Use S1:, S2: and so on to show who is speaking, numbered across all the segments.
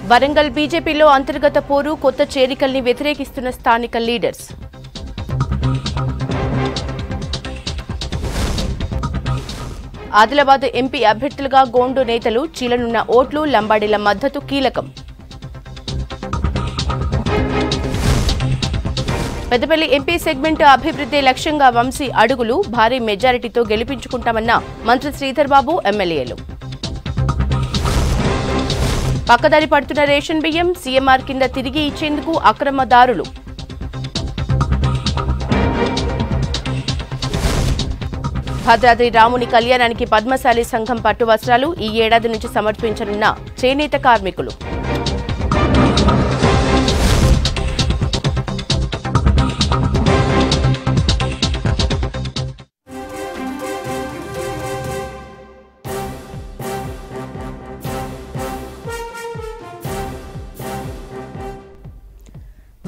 S1: వరంగల్ బీజేపీలో అంతర్గత పోరు, కొత్త చేరికల్ని వ్యతిరేకిస్తున్న స్థానిక లీడర్స్. ఆదిలాబాద్ ఎంపీ అభ్యర్థులుగా గోండు నేతలు, చీలనున్న ఓట్లు, లంబాడీల మద్దతు కీలకం. పెద్దపల్లి ఎంపీ సెగ్మెంట్ అభివృద్ధి లక్ష్యంగా వంశీ అడుగులు, భారీ మెజారిటీతో గెలిపించుకుంటామన్న మంత్రి శ్రీధర్ బాబు, ఎమ్మెల్యేలు. పక్కదారి పడుతున్న రేషన్ బియ్యం, సీఎంఆర్ కింద తిరిగి ఇచ్చేందుకు అక్రమదారులు. భద్రాద్రి రాముని కళ్యాణానికి పద్మశాలి సంఘం పట్టు వస్త్రాలు ఈ ఏడాది నుంచి సమర్పించనున్న చేనేత కార్మికులు.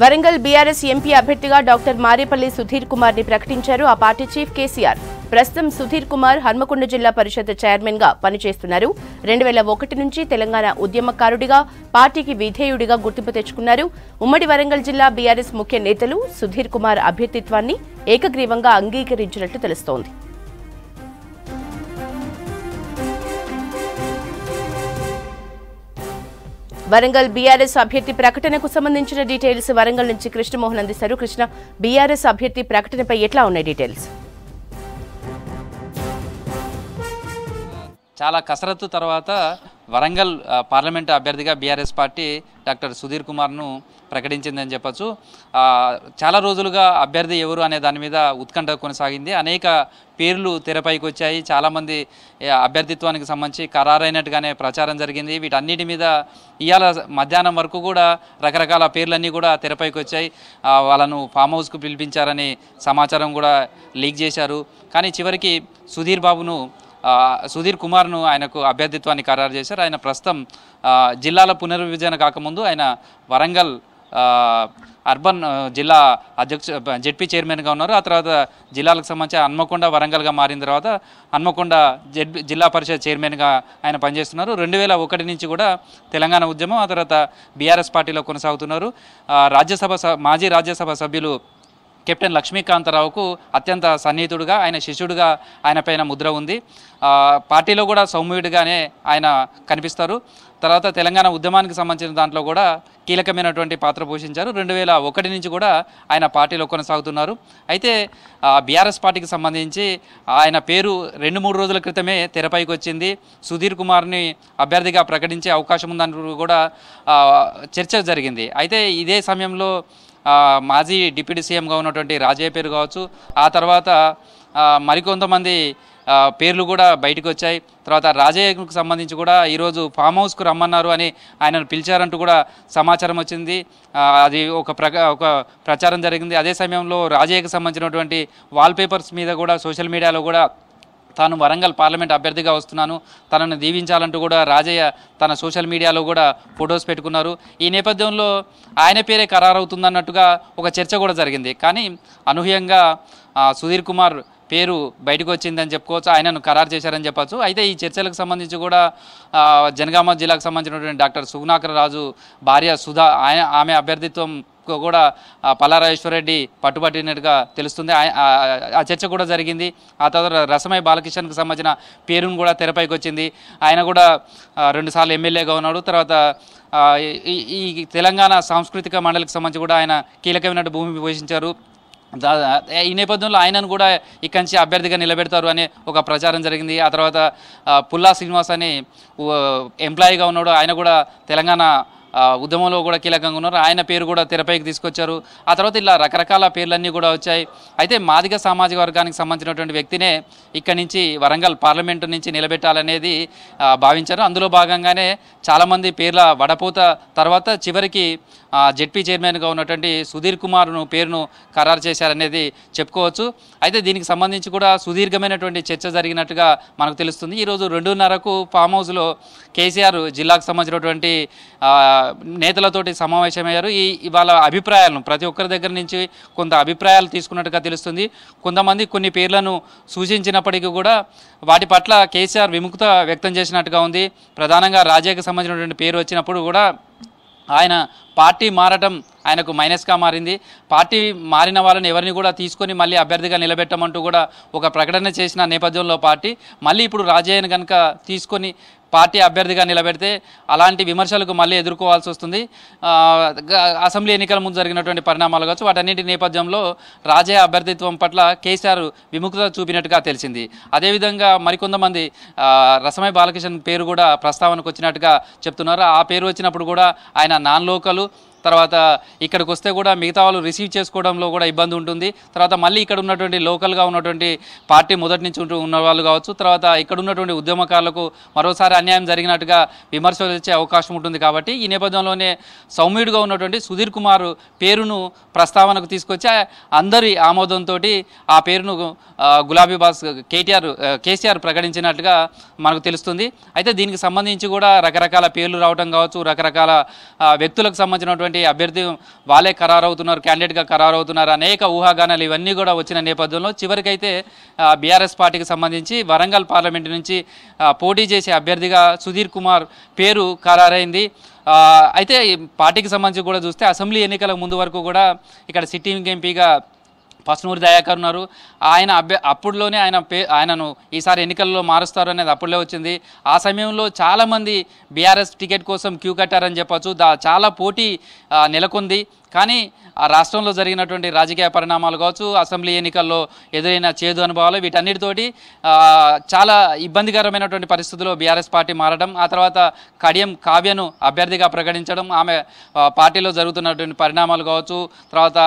S1: వరంగల్ బీఆర్ఎస్ ఎంపీ అభ్యర్థిగా డాక్టర్ మారేపల్లి సుధీర్ కుమార్ ని ప్రకటించారు ఆ పార్టీ చీఫ్ కేసీఆర్. ప్రస్తుతం సుధీర్ కుమార్ హన్మకొండ జిల్లా పరిషత్ చైర్మన్ గా పనిచేస్తున్నారు. 2001 నుంచి తెలంగాణ ఉద్యమకారుడిగా, పార్టీకి విధేయుడిగా గుర్తింపు తెచ్చుకున్నారు. ఉమ్మడి వరంగల్ జిల్లా బీఆర్ఎస్ ముఖ్య నేతలు సుధీర్ కుమార్ అభ్యర్థిత్వాన్ని ఏకగ్రీవంగా అంగీకరించినట్లు తెలుస్తోంది. వరంగల్ బీఆర్ఎస్ అభ్యర్థి ప్రకటనకు సంబంధించిన డీటెయిల్స్ వరంగల్ నుంచి కృష్ణమోహన్ అందిస్తారు. కృష్ణ, బీఆర్ఎస్ అభ్యర్థి ప్రకటనపై ఎట్లా ఉన్నాయి డీటెయిల్స్?
S2: చాలా కసరత్తు తర్వాత వరంగల్ పార్లమెంట్ అభ్యర్థిగా బీఆర్ఎస్ పార్టీ డాక్టర్ సుధీర్ కుమార్ను ప్రకటించిందని చెప్పచ్చు. చాలా రోజులుగా అభ్యర్థి ఎవరు అనే దాని మీద ఉత్కంఠ కొనసాగింది. అనేక పేర్లు తెరపైకి వచ్చాయి. చాలామంది అభ్యర్థిత్వానికి సంబంధించి ఖరారైనట్టుగానే ప్రచారం జరిగింది. వీటన్నిటి మీద ఇవాళ మధ్యాహ్నం వరకు కూడా రకరకాల పేర్లన్నీ కూడా తెరపైకి వచ్చాయి. వాళ్ళను ఫామ్ హౌస్కు పిలిపించారని సమాచారం కూడా లీక్ చేశారు. కానీ చివరికి సుధీర్ కుమార్ను ఆయనకు అభ్యర్థిత్వాన్ని ఖరారు చేశారు. ఆయన ప్రస్తుతం జిల్లాల పునర్విభజన కాకముందు ఆయన వరంగల్ అర్బన్ జిల్లా జెడ్పీ చైర్మన్గా ఉన్నారు. ఆ తర్వాత జిల్లాలకు సంబంధించి హన్మకొండ, వరంగల్గా మారిన తర్వాత హన్మకొండ జిల్లా పరిషత్ చైర్మన్గా ఆయన పనిచేస్తున్నారు. 2001 నుంచి కూడా తెలంగాణ ఉద్యమం, ఆ తర్వాత బీఆర్ఎస్ పార్టీలో కొనసాగుతున్నారు. మాజీ రాజ్యసభ సభ్యులు కెప్టెన్ లక్ష్మీకాంతరావుకు అత్యంత సన్నిహితుడుగా, ఆయన శిష్యుడిగా ఆయన పైన ముద్ర ఉంది. పార్టీలో కూడా సౌమ్యుడిగానే ఆయన కనిపిస్తారు. తర్వాత తెలంగాణ ఉద్యమానికి సంబంధించిన దాంట్లో కూడా కీలకమైనటువంటి పాత్ర పోషించారు. 2001 నుంచి కూడా ఆయన పార్టీలో కొనసాగుతున్నారు. అయితే బీఆర్ఎస్ పార్టీకి సంబంధించి ఆయన పేరు 2-3 రోజుల క్రితమే తెరపైకి వచ్చింది. సుధీర్ కుమార్ని అభ్యర్థిగా ప్రకటించే అవకాశం ఉందని కూడా చర్చ జరిగింది. అయితే ఇదే సమయంలో మాజీ డిప్యూటీ సీఎంగా ఉన్నటువంటి రాజయ్య పేరు కావచ్చు, ఆ తర్వాత మరికొంతమంది పేర్లు కూడా బయటకు వచ్చాయి. తర్వాత రాజయ్యకు సంబంధించి కూడా ఈరోజు ఫామ్ హౌస్కు రమ్మన్నారు అని ఆయనను పిలిచారంటూ కూడా సమాచారం వచ్చింది. అది ఒక ప్రచారం జరిగింది. అదే సమయంలో రాజయ్యకు సంబంధించినటువంటి వాల్పేపర్స్ మీద కూడా సోషల్ మీడియాలో కూడా తాను వరంగల్ పార్లమెంట్ అభ్యర్థిగా వస్తున్నాను, తనను దీవించాలంటూ కూడా రాజయ్య తన సోషల్ మీడియాలో కూడా ఫొటోస్ పెట్టుకున్నారు. ఈ నేపథ్యంలో ఆయన పేరే ఖరారవుతుందన్నట్టుగా ఒక చర్చ కూడా జరిగింది. కానీ అనూహ్యంగా సుధీర్ కుమార్ పేరు బయటకు వచ్చిందని చెప్పుకోవచ్చు, ఆయనను ఖరారు చేశారని చెప్పచ్చు. అయితే ఈ చర్చలకు సంబంధించి కూడా జనగామ జిల్లాకు సంబంధించినటువంటి డాక్టర్ సుగుణాకర్ రాజు భార్య సుధా, ఆమె అభ్యర్థిత్వం కూడా పల్లారాజేశ్వరరెడ్డి పట్టుబట్టినట్టుగా తెలుస్తుంది. ఆ చర్చ కూడా జరిగింది. ఆ తర్వాత రసమయ్య బాలకిషన్కు సంబంధించిన పేరును కూడా తెరపైకి వచ్చింది. ఆయన కూడా 2 సార్లు ఎమ్మెల్యేగా ఉన్నాడు. తర్వాత ఈ తెలంగాణ సాంస్కృతిక మండలికి సంబంధించి కూడా ఆయన కీలకమైన భూమి పోషించారు. ఈ నేపథ్యంలో ఆయనను కూడా ఇక్కడి నుంచి అభ్యర్థిగా నిలబెడతారు అనే ఒక ప్రచారం జరిగింది. ఆ తర్వాత పుల్లా శ్రీనివాస్ అని ఎంప్లాయీగా ఉన్నాడు, ఆయన కూడా తెలంగాణ ఉద్యమంలో కూడా కీలకంగా ఉన్నారు. ఆయన పేరు కూడా తెరపైకి తీసుకొచ్చారు. ఆ తర్వాత ఇలా రకరకాల పేర్లన్నీ కూడా వచ్చాయి. అయితే మాదిగ సామాజిక వర్గానికి సంబంధించినటువంటి వ్యక్తినే ఇక్కడి నుంచి వరంగల్ పార్లమెంటు నుంచి నిలబెట్టాలనేది భావించారు. అందులో భాగంగానే చాలామంది పేర్ల వడపోత తర్వాత చివరికి జెడ్పీ చైర్మన్గా ఉన్నటువంటి సుధీర్ కుమార్ను పేరును ఖరారు చేశారనేది చెప్పుకోవచ్చు. అయితే దీనికి సంబంధించి కూడా సుదీర్ఘమైనటువంటి చర్చ జరిగినట్టుగా మనకు తెలుస్తుంది. ఈరోజు 2:30కు ఫామ్ హౌస్లో కేసీఆర్ జిల్లాకు సంబంధించినటువంటి నేతలతోటి సమావేశమయ్యారు. వాళ్ళ అభిప్రాయాలను ప్రతి ఒక్కరి దగ్గర నుంచి కొంత అభిప్రాయాలు తీసుకున్నట్టుగా తెలుస్తుంది. కొంతమంది కొన్ని పేర్లను సూచించినప్పటికీ కూడా వాటి పట్ల కేసీఆర్ విముఖత వ్యక్తం చేసినట్టుగా ఉంది. ప్రధానంగా రాజాకి సంబంధించినటువంటి పేరు వచ్చినప్పుడు కూడా ఆయన పార్టీ మారటం ఆయనకు మైనస్గా మారింది. పార్టీ మారిన వాళ్ళని ఎవరిని కూడా తీసుకొని మళ్ళీ అభ్యర్థిగా నిలబెట్టమంటూ కూడా ఒక ప్రకటన చేసిన నేపథ్యంలో పార్టీ మళ్ళీ ఇప్పుడు రాజయ్యను కనుక తీసుకొని పార్టీ అభ్యర్థిగా నిలబెడితే అలాంటి విమర్శలకు మళ్ళీ ఎదుర్కోవాల్సి వస్తుంది. అసెంబ్లీ ఎన్నికల ముందు జరిగినటువంటి పరిణామాలు కావచ్చు, వాటన్నింటి నేపథ్యంలో రాజయ్య అభ్యర్థిత్వం పట్ల కేసీఆర్ విముఖత చూపినట్టుగా తెలిసింది. అదేవిధంగా మరికొంతమంది రసమై బాలకిషన్ పేరు కూడా ప్రస్తావనకు వచ్చినట్టుగా చెప్తున్నారు. ఆ పేరు వచ్చినప్పుడు కూడా ఆయన నాన్ లోకలు, తర్వాత ఇక్కడికి వస్తే కూడా మిగతా వాళ్ళు రిసీవ్ చేసుకోవడంలో కూడా ఇబ్బంది ఉంటుంది. తర్వాత మళ్ళీ ఇక్కడ ఉన్నటువంటి లోకల్గా ఉన్నటువంటి పార్టీ మొదటి నుంచి ఉన్న వాళ్ళు కావచ్చు, తర్వాత ఇక్కడ ఉన్నటువంటి ఉద్యమకారులకు మరోసారి అన్యాయం జరిగినట్టుగా విమర్శలు వచ్చే అవకాశం ఉంటుంది. కాబట్టి ఈ నేపథ్యంలోనే సౌమ్యుడిగా ఉన్నటువంటి సుధీర్ కుమార్ పేరును ప్రస్తావనకు తీసుకొచ్చి అందరి ఆమోదంతో ఆ పేరును గులాబీ బాస్ కేసీఆర్ ప్రకటించినట్టుగా మనకు తెలుస్తుంది. అయితే దీనికి సంబంధించి కూడా రకరకాల పేర్లు రావడం కావచ్చు, రకరకాల వ్యక్తులకు సంబంధించినటువంటి అభ్యర్థి వాళ్ళే ఖరారవుతున్నారు, క్యాండిడేట్గా ఖరారవుతున్నారు, అనేక ఊహాగానాలు ఇవన్నీ కూడా వచ్చిన నేపథ్యంలో చివరికైతే బీఆర్ఎస్ పార్టీకి సంబంధించి వరంగల్ పార్లమెంటు నుంచి పోటీ చేసే అభ్యర్థిగా సుధీర్ కుమార్ పేరు ఖరారైంది. అయితే పార్టీకి సంబంధించి కూడా చూస్తే అసెంబ్లీ ఎన్నికల ముందు వరకు కూడా ఇక్కడ సిట్టింగ్ ఎంపీగా పసునూరి దయాకర్ ఉన్నారు. ఆయన అప్పుడులోనే ఆయనను ఈసారి ఎన్నికల్లో మారుస్తారు అనేది అప్పుడులో వచ్చింది. ఆ సమయంలో చాలామంది బీఆర్ఎస్ టికెట్ కోసం క్యూ కట్టారని చెప్పచ్చు. చాలా పోటీ నెలకొంది. కానీ ఆ రాష్ట్రంలో జరిగినటువంటి రాజకీయ పరిణామాలు కావచ్చు, అసెంబ్లీ ఎన్నికల్లో ఎదురైన చేదు అనుభవాలు, వీటన్నిటితోటి చాలా ఇబ్బందికరమైనటువంటి పరిస్థితుల్లో బీఆర్ఎస్ పార్టీ మారడం, ఆ తర్వాత కడియం కావ్యను అభ్యర్థిగా ప్రకటించడం, ఆమె పార్టీలో జరుగుతున్నటువంటి పరిణామాలు కావచ్చు, తర్వాత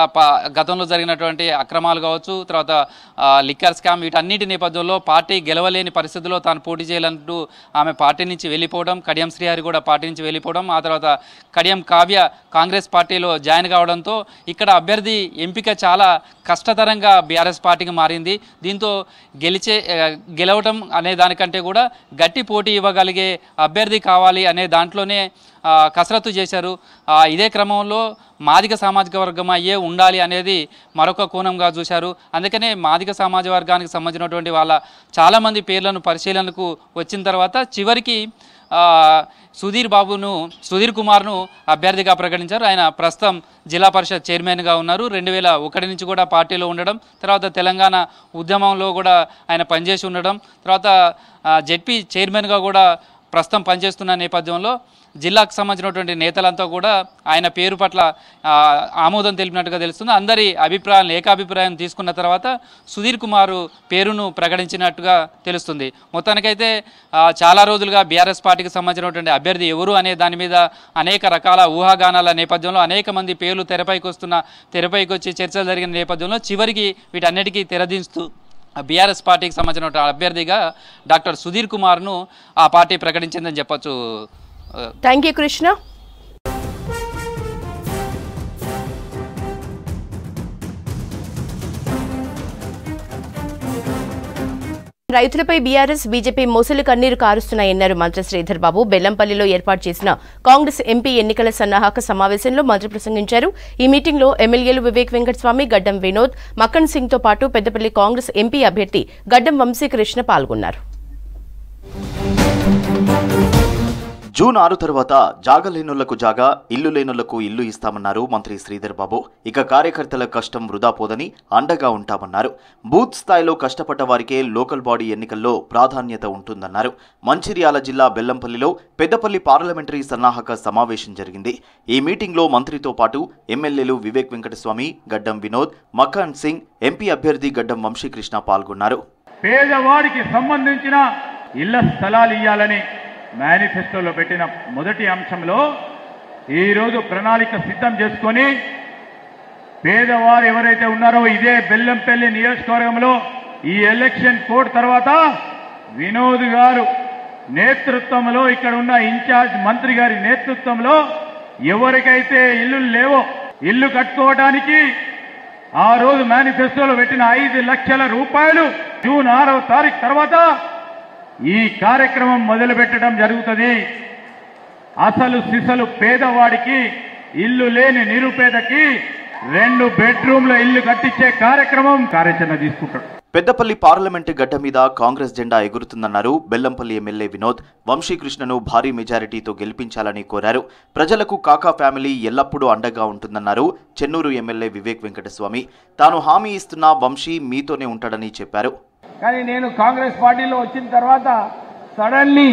S2: గతంలో జరిగినటువంటి అక్రమాలు కావచ్చు, తర్వాత లిక్కర్ స్కామ్, వీటన్నిటి నేపథ్యంలో పార్టీ గెలవలేని పరిస్థితుల్లో తాను పోటీ చేయాలంటూ ఆమె పార్టీ నుంచి వెళ్ళిపోవడం, కడియం శ్రీహరి కూడా పార్టీ నుంచి వెళ్ళిపోవడం, ఆ తర్వాత కడియం కావ్య కాంగ్రెస్ పార్టీలో జాయిన్ కావడంతో ఇక్కడ అభ్యర్థి ఎంపిక చాలా కష్టతరంగా బీఆర్ఎస్ పార్టీకి మారింది. దీంతో గెలవటం అనే దానికంటే కూడా గట్టి పోటీ ఇవ్వగలిగే అభ్యర్థి కావాలి అనే దాంట్లోనే కసరత్తు చేశారు. ఇదే క్రమంలో మాదిగ సామాజిక వర్గం అయ్యే ఉండాలి అనేది మరొక కోణంగా చూశారు. అందుకనే మాదిగ సమాజ వర్గానికి సంబంధించినటువంటి వాళ్ళ చాలామంది పేర్లను పరిశీలనకు వచ్చిన తర్వాత చివరికి సుధీర్ కుమార్ను అభ్యర్థిగా ప్రకటించారు. ఆయన ప్రస్తుతం జిల్లా పరిషత్ చైర్మన్గా ఉన్నారు. 2001 నుంచి కూడా పార్టీలో ఉండడం, తర్వాత తెలంగాణ ఉద్యమంలో కూడా ఆయన పనిచేసి ఉండడం, తర్వాత జెడ్పీ చైర్మన్గా కూడా ప్రస్తుతం పనిచేస్తున్న నేపథ్యంలో జిల్లాకు సంబంధించినటువంటి నేతలంతా కూడా ఆయన పేరు పట్ల ఆమోదం తెలిపినట్టుగా తెలుస్తుంది. అందరి అభిప్రాయాలను ఏకాభిప్రాయం తీసుకున్న తర్వాత సుధీర్ కుమార్ పేరును ప్రకటించినట్టుగా తెలుస్తుంది. మొత్తానికైతే చాలా రోజులుగా బీఆర్ఎస్ పార్టీకి సంబంధించినటువంటి అభ్యర్థి ఎవరు అనే దాని మీద అనేక రకాల ఊహాగానాల నేపథ్యంలో అనేక మంది పేర్లు తెరపైకి వచ్చి చర్చలు జరిగిన నేపథ్యంలో చివరికి వీటన్నిటికీ తెరదించుతూ బీఆర్ఎస్ పార్టీకి సంబంధించిన అభ్యర్థిగా డాక్టర్ సుధీర్ కుమార్ను ఆ పార్టీ ప్రకటించిందని చెప్పొచ్చు.
S1: Thank you Krishna. రైతులపై బీఆర్ఎస్ బీజేపీ మోసలు కన్నీరు కారుస్తున్నాయన్నారు మంత్రి శ్రీధర్ బాబు. బెల్లంపల్లిలో ఏర్పాటు చేసిన కాంగ్రెస్ ఎంపీ ఎన్నికల సన్నాహక సమావేశంలో మంత్రి ప్రసంగించారు. ఈ మీటింగ్లో ఎమ్మెల్యేలు వివేక్ వెంకటస్వామి, గడ్డం వినోద్, మక్కన్ సింగ్ తో పాటు పెద్దపల్లి కాంగ్రెస్ ఎంపీ అభ్యర్థి గడ్డం వంశీకృష్ణ పాల్గొన్నారు.
S3: జూన్ 6 తర్వాత జాగా లేనులకు జాగా, ఇల్లు లేనులకు ఇల్లు ఇస్తామన్నారు మంత్రి శ్రీధర్ బాబు. ఇక కార్యకర్తల కష్టం వృధా పోదని అండగా ఉంటామన్నారు. బూత్ స్థాయిలో కష్టపడ్డ వారికే లోకల్ బాడీ ఎన్నికల్లో ప్రాధాన్యత ఉంటుందన్నారు. మంచిర్యాల జిల్లా బెల్లంపల్లిలో పెద్దపల్లి పార్లమెంటరీ సన్నాహక సమావేశం జరిగింది. ఈ మీటింగ్లో మంత్రితో పాటు ఎమ్మెల్యేలు వివేక్ వెంకటస్వామి, గడ్డం వినోద్, మక్కన్ సింగ్, ఎంపీ అభ్యర్థి గడ్డం వంశీకృష్ణ పాల్గొన్నారు.
S4: పేదవాడికి సంబంధించిన ఇళ్ల స్థలాలు ఇవ్వాలని మేనిఫెస్టోలో పెట్టిన మొదటి అంశంలో ఈరోజు ప్రణాళిక సిద్ధం చేసుకొని పేదవారు ఎవరైతే ఉన్నారో ఇదే బెల్లంపల్లి నియోజకవర్గంలో ఈ ఎలక్షన్ కోడ్ తర్వాత వినోద్ గారు నేతృత్వంలో, ఇక్కడ ఉన్న ఇన్ఛార్జ్ మంత్రి గారి నేతృత్వంలో ఎవరికైతే ఇల్లు లేవో ఇల్లు కట్టుకోవడానికి ఆ రోజు మేనిఫెస్టోలో పెట్టిన 5 లక్షల రూపాయలు జూన్ 6వ తారీఖు తర్వాత ఈ కార్యక్రమం మొదలుపెట్టడం జరుగుతుంది. అసలు సిసలు పేదవాడికి, ఇల్లు లేని నిరుపేదకి 2 బెడ్రూమ్ల ఇల్లు కట్టించే కార్యాచరణ తీసుకుంటాడు.
S3: పెద్దపల్లి పార్లమెంటు గడ్డ మీద కాంగ్రెస్ జెండా ఎగురుతుందన్నారు బెల్లంపల్లి ఎమ్మెల్యే వినోద్. వంశీకృష్ణను భారీ మెజారిటీతో గెలిపించాలని కోరారు. ప్రజలకు కాకా ఫ్యామిలీ ఎల్లప్పుడూ అండగా ఉంటుందన్నారు చెన్నూరు ఎమ్మెల్యే వివేక్ వెంకటస్వామి. తాను హామీ ఇస్తున్న వంశీ మీతోనే ఉంటాడని చెప్పారు.
S5: కానీ నేను కాంగ్రెస్ పార్టీలో వచ్చిన తర్వాత సడన్లీ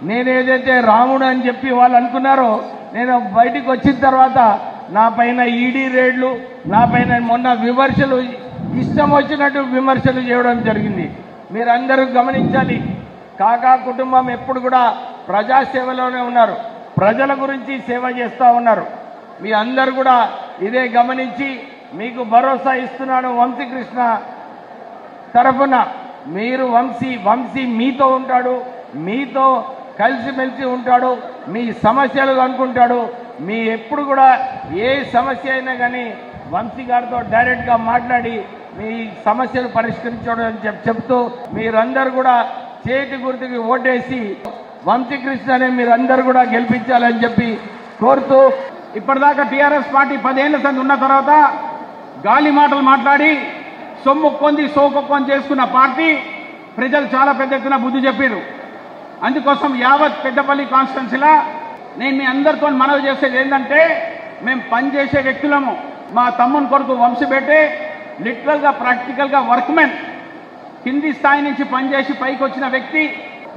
S5: నేనేదైతే రాముడు అని చెప్పి వాళ్ళు అనుకున్నారో, నేను బయటికి వచ్చిన తర్వాత నా పైన ఈడీ రేడ్లు, నా పైన మొన్న విమర్శలు, ఇష్టం వచ్చినట్టు విమర్శలు చేయడం జరిగింది. మీరందరూ గమనించాలి, కాకా కుటుంబం ఎప్పుడు కూడా ప్రజాసేవలోనే ఉన్నారు, ప్రజల గురించి సేవ చేస్తూ ఉన్నారు. మీ అందరు కూడా ఇదే గమనించి మీకు భరోసా ఇస్తున్నాను. వంశీకృష్ణ తరఫున మీరు వంశీ మీతో ఉంటాడు, మీతో కలిసిమెలిసి ఉంటాడు, మీ సమస్యలు అనుకుంటాడు. మీ ఎప్పుడు కూడా ఏ సమస్య అయినా కానీ వంశీ గారితో డైరెక్ట్గా మాట్లాడి మీ సమస్యలు పరిష్కరించడం అని చెప్తూ మీరందరూ కూడా చేతి గుర్తుకి ఓటేసి వంశీకృష్ణనే మీరందరూ కూడా గెలిపించాలని చెప్పి కోరుతూ,
S6: ఇప్పటిదాకా టీఆర్ఎస్ పార్టీ 10 ఏళ్ల సంది ఉన్న తర్వాత గాలి మాటలు మాట్లాడి సొమ్ముక్కొంది సోకొక్కొని చేసుకున్న పార్టీ ప్రజలు చాలా పెద్ద ఎత్తున బుద్ధి చెప్పారు. అందుకోసం యావత్ పెద్దపల్లి కాన్స్టిట్యున్సీలా నేను మీ అందరితో మనవి చేసేది ఏంటంటే, మేము పనిచేసే వ్యక్తులము. మా తమ్ముని కొడుకు వంశీబెట్టే లిటరల్గా ప్రాక్టికల్గా వర్క్మెన్, కింది స్థాయి నుంచి పనిచేసి పైకి వచ్చిన వ్యక్తి.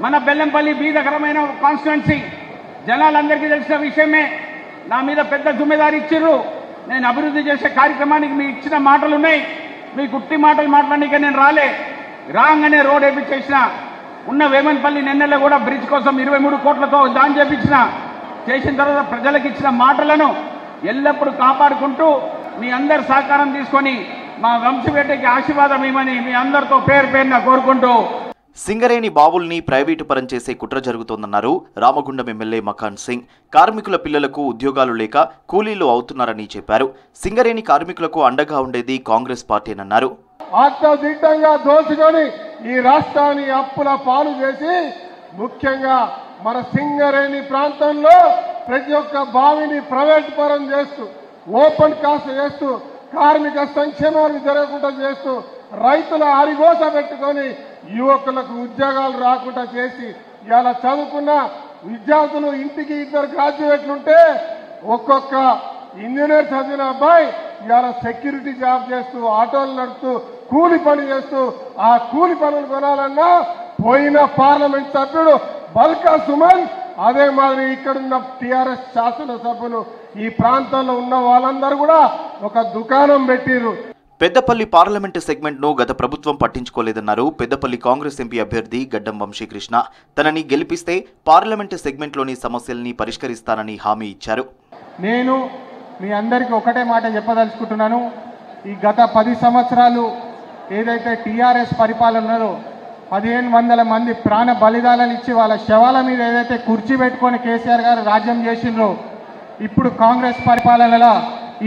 S6: మన బెల్లంపల్లి బీదకరమైన కాన్స్టిట్యున్సీ, జనాలందరికీ తెలిసిన విషయమే. నా మీద పెద్ద జిమ్మెదారి ఇచ్చిర్రు. నేను అభివృద్ధి చేసే కార్యక్రమానికి మీకు ఇచ్చిన మాటలు ఉన్నాయి. మీ గుట్టి మాటలు మాట్లాడడానికి నేను రాగానే రోడ్ వేయించేసిన. ఉన్న వేమన్పల్లి నెన్నెల్లో కూడా బ్రిడ్జ్ కోసం 23 కోట్లతో దాని చేసిన తర్వాత ప్రజలకు ఇచ్చిన మాటలను ఎల్లప్పుడూ కాపాడుకుంటూ మీ అందరి సహకారం తీసుకొని మా వంశీబెట్టకి ఆశీర్వాదం ఇవ్వమని మీ అందరితో పేరున కోరుకుంటూ.
S3: సింగరేణి బావుల్ని ప్రైవేటు పరం చేసే కుట్ర జరుగుతోందన్నారు రామగుండం ఎమ్మెల్యే మకాన్ సింగ్. కార్మికుల పిల్లలకు ఉద్యోగాలు లేక కూలీలు అవుతున్నారని చెప్పారు. సింగరేణి కార్మికులకు అండగా ఉండేది కాంగ్రెస్ పార్టీనన్నారు.
S7: అత్యధికంగా దోచుకొని ఈ రాష్ట్రాన్ని అప్పుల పాలు చేసి, ముఖ్యంగా మన సింగరేణి ప్రాంతంలో ప్రతి ఒక్క బావిని ప్రైవేట్ పరం చేస్తూ, ఓపెన్ కాస్ట్ చేస్తూ, కార్మిక సంక్షేమాన్ని జరగకుండా చేస్తూ, రైతుల అరిగోస పెట్టుకొని యువకులకు ఉద్యోగాలు రాకుండా చేసి, ఇలా చదువుకున్న విద్యార్థులు ఇంటికి 2 గ్రాడ్యుయేట్లుంటే ఒక్కొక్క ఇంజనీర్ చదివిన అబ్బాయి ఇవాళ సెక్యూరిటీ జాబ్ చేస్తూ, ఆటోలు నడుపుతూ, కూలి పని చేస్తూ, ఆ కూలి పనులు కొనాలన్నా పోయిన పార్లమెంట్ సభ్యుడు బల్కా సుమన్, అదే మాదిరి ఇక్కడున్న టీఆర్ఎస్ శాసనసభ్యులు, ఈ ప్రాంతంలో ఉన్న వాళ్ళందరూ కూడా ఒక దుకాణం పెట్టిరు.
S3: పెద్దపల్లి పార్లమెంటు సెగ్మెంట్ను గత ప్రభుత్వం పట్టించుకోలేదన్నారు పెద్దపల్లి కాంగ్రెస్ ఎంపీ అభ్యర్థి గడ్డం వంశీకృష్ణ. తనని గెలిపిస్తే పార్లమెంటు సెగ్మెంట్లోని సమస్యల్ని పరిష్కరిస్తానని హామీ ఇచ్చారు.
S8: నేను మీ అందరికీ ఒకటే మాట చెప్పదలుచుకుంటున్నాను. ఈ గత 10 సంవత్సరాలు ఏదైతే టీఆర్ఎస్ పరిపాలనలో 1500 మంది ప్రాణ బలిదానాలు ఇచ్చి వాళ్ళ శవాల మీద ఏదైతే కుర్చీ పెట్టుకొని కేసీఆర్ గారు రాజ్యం చేసిండ్రో, ఇప్పుడు కాంగ్రెస్ పరిపాలనలో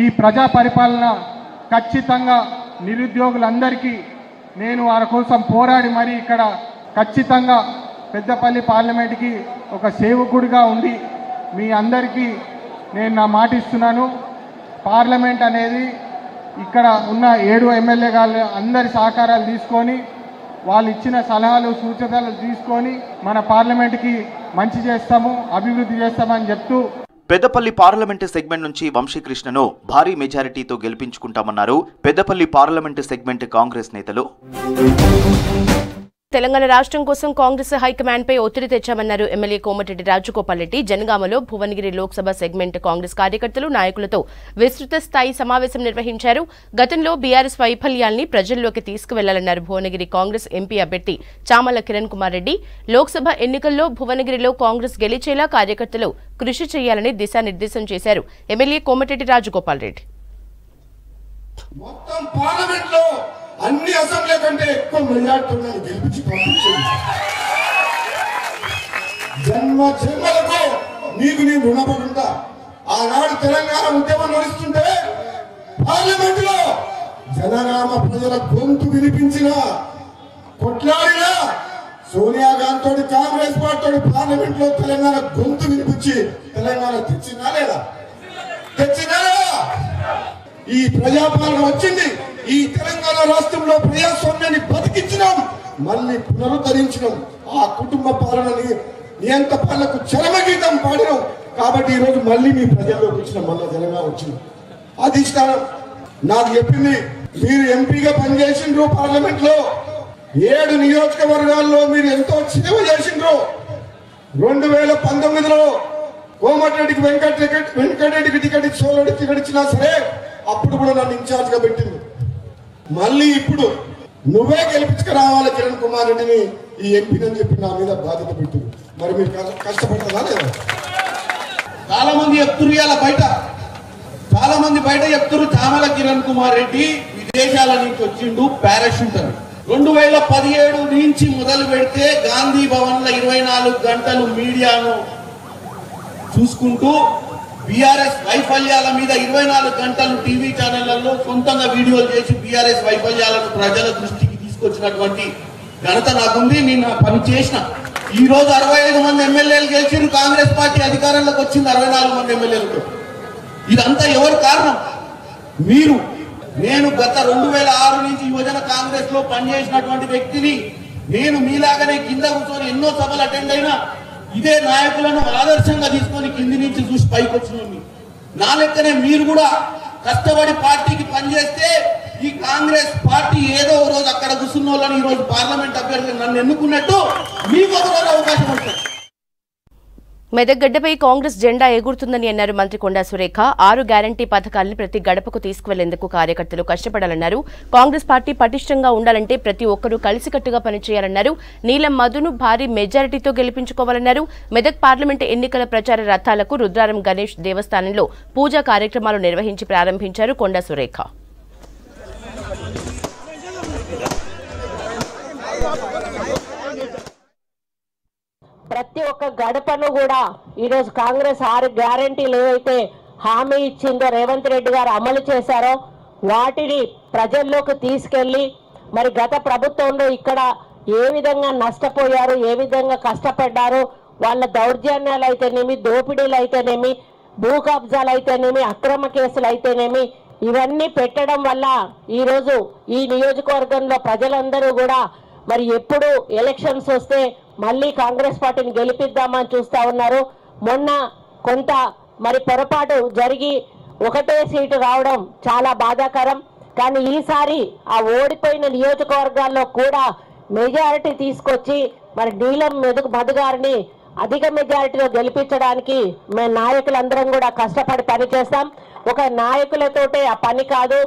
S8: ఈ ప్రజా పరిపాలన ఖచ్చితంగా నిరుద్యోగులందరికీ నేను వారి కోసం పోరాడి మరి ఇక్కడ ఖచ్చితంగా పెద్దపల్లి పార్లమెంట్కి ఒక సేవకుడిగా ఉండి మీ అందరికీ నేను నా మాట ఇస్తున్నాను. పార్లమెంట్ అనేది ఇక్కడ ఉన్న 7 ఎమ్మెల్యే గారు అందరి సహకారాలు తీసుకొని, వాళ్ళు ఇచ్చిన సలహాలు సూచనలు తీసుకొని మన పార్లమెంట్కి మంచి చేస్తాము, అభివృద్ధి చేస్తామని చెప్తూ
S3: పెద్దపల్లి పార్లమెంటు సెగ్మెంట్ నుంచి వంశీకృష్ణను భారీ మెజారిటీతో గెలిపించుకుంటామన్నారు పెద్దపల్లి పార్లమెంటు సెగ్మెంట్ కాంగ్రెస్ నేతలు.
S1: తెలంగాణ రాష్ట్రం కోసం కాంగ్రెస్ హైకమాండ్ పై ఒత్తిడి తెచ్చామన్నారు ఎమ్మెల్యే కోమటిరెడ్డి రాజగోపాల్ రెడ్డి. జనగామలో భువనగిరి లోక్సభ సెగ్మెంట్ కాంగ్రెస్ కార్యకర్తలు, నాయకులతో విస్తృత స్థాయి సమావేశం నిర్వహించారు. గతంలో బీఆర్ఎస్ వైఫల్యాల్ని ప్రజల్లోకి తీసుకువెళ్లాలన్నారు భువనగిరి కాంగ్రెస్ ఎంపీ అభ్యర్థి చామల కిరణ్ కుమార్ రెడ్డి. లోక్సభ ఎన్నికల్లో భువనగిరిలో కాంగ్రెస్ గెలిచేలా కార్యకర్తలు కృషి చేయాలని దిశానిర్దేశం చేశారు ఎమ్మెల్యే కోమటిరెడ్డి రాజగోపాల్ రెడ్డి.
S9: అన్ని అసెంబ్లీ కంటే ఎక్కువ మెజార్టీలను గెలిపించి పంపించింది. జన్మలకు నీకు నేను రుణపడుంటా. ఆనాడు తెలంగాణ ఉద్యమం నడుస్తుంటే పార్లమెంట్ లో జనగామ ప్రజల గొంతు వినిపించిన, కొట్లాడిన సోనియా గాంధీ కాంగ్రెస్ పార్టీ పార్లమెంట్ లో తెలంగాణ గొంతు వినిపించి తెలంగాణ తెచ్చినా లేదా? తెచ్చినా? ఈ ప్రజాపాలన వచ్చింది. ఈ తెలంగాణ రాష్ట్రంలో ప్రజాస్వామ్యాన్ని బతికించినాం, మళ్ళీ పునరుద్ధరించినాం. ఆ కుటుంబ పాలనని నియంత పాలనకు చరమగీతం పాడినాం. కాబట్టి ఈ రోజు మళ్ళీ మీ ప్రజల్లోకి వచ్చిన మళ్ళీ తెలంగాణ వచ్చింది. అధిష్టానం నాకు చెప్పింది, మీరు ఎంపీగా పనిచేసిండ్రు, పార్లమెంట్ లో 7 నియోజకవర్గాల్లో మీరు ఎంతో సేవ చేసిండ్రు. 2019లో కోమటిరెడ్డికి వెంకటరెడ్డికి టికెట్ ఇచ్చి సోలరెడ్డికి టికెట్ ఇచ్చినా సరే అప్పుడు కూడా నన్ను ఇన్ఛార్జ్ గా పెట్టింది. మళ్ళీ ఇప్పుడు నువ్వే గెలిపించుకురావాలి కిరణ్ కుమార్ రెడ్డిని ఈ ఎంపీని చెప్పి నా మీద బాధ్యత పెట్టింది. మరి మీరు కష్టపడతారా లేదా?
S5: చాలా మంది చెప్తున్నారు, ఇలా చాలా మంది బయట చెప్తున్నారు చామల కిరణ్ కుమార్ రెడ్డి విదేశాల నుంచి వచ్చిండు పారాషూట్ అని. 2017 నుంచి మొదలు పెడితే గాంధీ భవన్ లో 24 గంటలు మీడియాను చూసుకుంటూ బీఆర్ఎస్ వైఫల్యాల మీద 24 గంటలు టీవీ ఛానళ్లలో సొంతంగా వీడియోలు చేసి బీఆర్ఎస్ వైఫల్యాలను ప్రజల దృష్టికి తీసుకొచ్చినటువంటి ఘనత నాకుంది. నేను ఆ పని చేసిన. ఈ రోజు 65 మంది ఎమ్మెల్యేలు గెలిచారు, కాంగ్రెస్ పార్టీ అధికారంలోకి వచ్చింది 64 మంది ఎమ్మెల్యేలతో. ఇదంతా ఎవరు కారణం? మీరు. నేను గత 2006 నుంచి యువజన కాంగ్రెస్ లో పనిచేసినటువంటి వ్యక్తిని. నేను మీలాగానే కింద కూర్చొని ఎన్నో సభలు అటెండ్ అయినా ఇదే నాయకులను ఆదర్శంగా తీసుకొని కింది నుంచి చూసి పైకి వచ్చిన నా లెక్కనే మీరు కూడా కష్టపడి పార్టీకి పనిచేస్తే ఈ కాంగ్రెస్ పార్టీ ఏదో ఒక రోజు అక్కడ కూర్చున్న వాళ్ళని ఈ రోజు పార్లమెంట్ అభ్యర్థి నన్ను ఎన్నుకున్నట్టు మీకు ఒక రోజు అవకాశం ఉంటుంది.
S1: మెదక్ గడ్డపై కాంగ్రెస్ జెండా ఎగురుతుందని అన్నారు మంత్రి కొండా సురేఖ. 6 గ్యారంటీ పథకాలను ప్రతి గడపకు తీసుకువెళ్లేందుకు కార్యకర్తలు కష్టపడాలన్నారు. కాంగ్రెస్ పార్టీ పటిష్టంగా ఉండాలంటే ప్రతి ఒక్కరూ కలిసికట్టుగా పనిచేయాలన్నారు. నీలం మధును భారీ మెజారిటీతో గెలిపించుకోవాలన్నారు. మెదక్ పార్లమెంటు ఎన్నికల ప్రచార రథాలకు రుద్రారం గణేష్ దేవస్థానంలో పూజా కార్యక్రమాలు నిర్వహించి ప్రారంభించారు కొండా సురేఖ.
S10: ప్రతి ఒక్క గడపను కూడా ఈరోజు కాంగ్రెస్ 6 గ్యారంటీలు ఏవైతే హామీ ఇచ్చిందో రేవంత్ రెడ్డి గారు అమలు చేశారో వాటిని ప్రజల్లోకి తీసుకెళ్లి మరి గత ప్రభుత్వంలో ఇక్కడ ఏ విధంగా నష్టపోయారు, ఏ విధంగా కష్టపడ్డారు, వాళ్ళ దౌర్జన్యాలు అయితేనేమి, దోపిడీలు అయితేనేమి, భూ కబ్జాలు అయితేనేమి, అక్రమ కేసులు అయితేనేమి, ఇవన్నీ పెట్టడం వల్ల ఈరోజు ఈ నియోజకవర్గంలో ప్రజలందరూ కూడా మరి ఎప్పుడు ఎలక్షన్స్ వస్తే మళ్ళీ కాంగ్రెస్ పార్టీని గెలిపిద్దామని చూస్తా ఉన్నారు. మొన్న కొంత మరి పొరపాటు జరిగి ఒకటే సీటు రావడం చాలా బాధాకరం. కానీ ఈసారి ఆ ఓడిపోయిన నియోజకవర్గాల్లో కూడా మెజారిటీ తీసుకొచ్చి మరి నీలం మధు గారిని అధిక మెజారిటీలో గెలిపించడానికి మేము నాయకులందరం కూడా కష్టపడి పనిచేస్తాం. ఒక నాయకులతోటే ఆ పని కాదు,